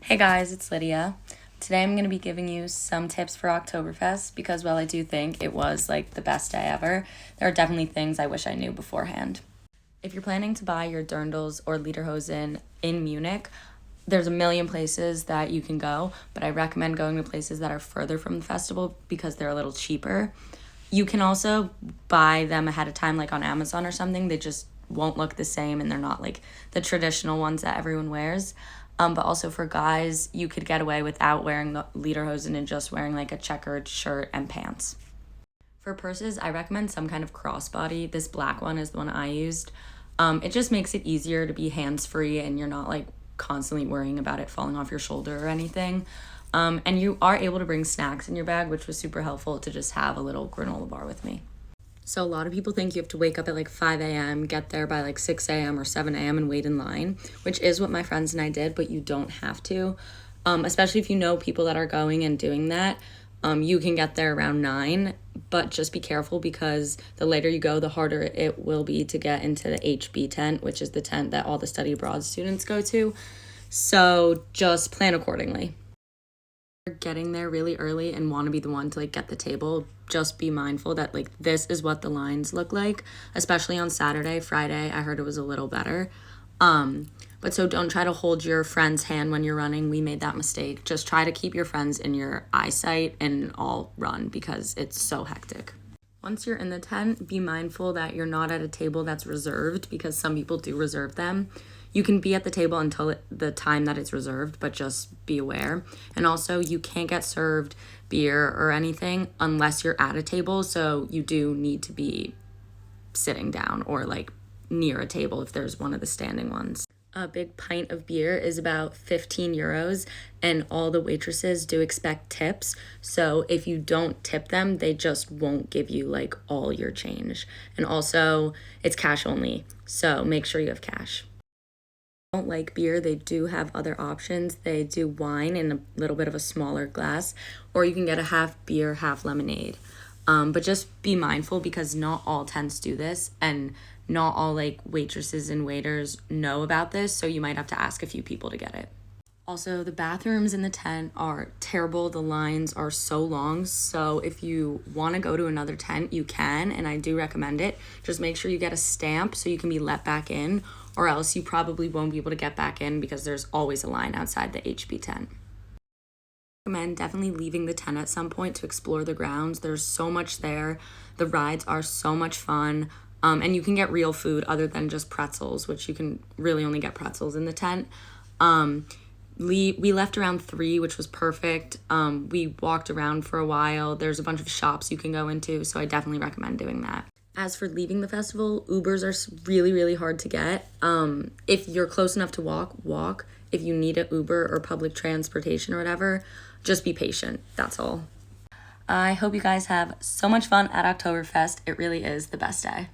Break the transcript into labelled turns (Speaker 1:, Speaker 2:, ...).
Speaker 1: Hey guys, it's Lydia. Today I'm going to be giving you some tips for Oktoberfest because while I do think it was like the best day ever, there are definitely things I wish I knew beforehand. If you're planning to buy your dirndls or lederhosen in Munich, there's a million places that you can go, but I recommend going to places that are further from the festival because they're a little cheaper. You can also buy them ahead of time, like on Amazon or something. They just won't look the same and they're not like the traditional ones that everyone wears. But also for guys, you could get away without wearing the lederhosen and just wearing like a checkered shirt and pants. For purses, I recommend some kind of crossbody. This black one is the one I used. It just makes it easier to be hands-free and you're not like constantly worrying about it falling off your shoulder or anything. And you are able to bring snacks in your bag, which was super helpful to just have a little granola bar with me. So a lot of people think you have to wake up at like 5 a.m., get there by like 6 a.m. or 7 a.m. and wait in line, which is what my friends and I did, but you don't have to. Especially if you know people that are going and doing that. You can get there around 9, but just be careful because the later you go, the harder it will be to get into the HB tent, which is the tent that all the study abroad students go to. So just plan accordingly. Getting there really early and want to be the one to like get the table, just be mindful that like this is what the lines look like, especially on Saturday. Friday I heard it was a little better, but so don't try to hold your friend's hand when you're running. We made that mistake. Just try to keep your friends in your eyesight and all run because it's so hectic. Once you're in the tent, be mindful that you're not at a table that's reserved because some people do reserve them. You can be at the table until the time that it's reserved, but just be aware. And also, you can't get served beer or anything unless you're at a table, so you do need to be sitting down or like near a table if there's one of the standing ones. A big pint of beer is about 15 euros, and all the waitresses do expect tips. So if you don't tip them, they just won't give you like all your change. And also, it's cash only, so make sure you have cash. Don't like beer, they do have other options. They do wine in a little bit of a smaller glass, or you can get a half beer, half lemonade. But just be mindful because not all tents do this, and not all like waitresses and waiters know about this, so you might have to ask a few people to get it. Also, the bathrooms in the tent are terrible. The lines are so long, so if you want to go to another tent, you can, and I do recommend it. Just make sure you get a stamp so you can be let back in, or else you probably won't be able to get back in because there's always a line outside the HB tent. I recommend definitely leaving the tent at some point to explore the grounds. There's so much there. The rides are so much fun, and you can get real food other than just pretzels, which you can really only get pretzels in the tent. We left around 3, which was perfect. We walked around for a while. There's a bunch of shops you can go into, so I definitely recommend doing that. As for leaving the festival, Ubers are really, really hard to get. If you're close enough to walk. If you need an Uber or public transportation or whatever, just be patient. That's all. I hope you guys have so much fun at Oktoberfest. It really is the best day.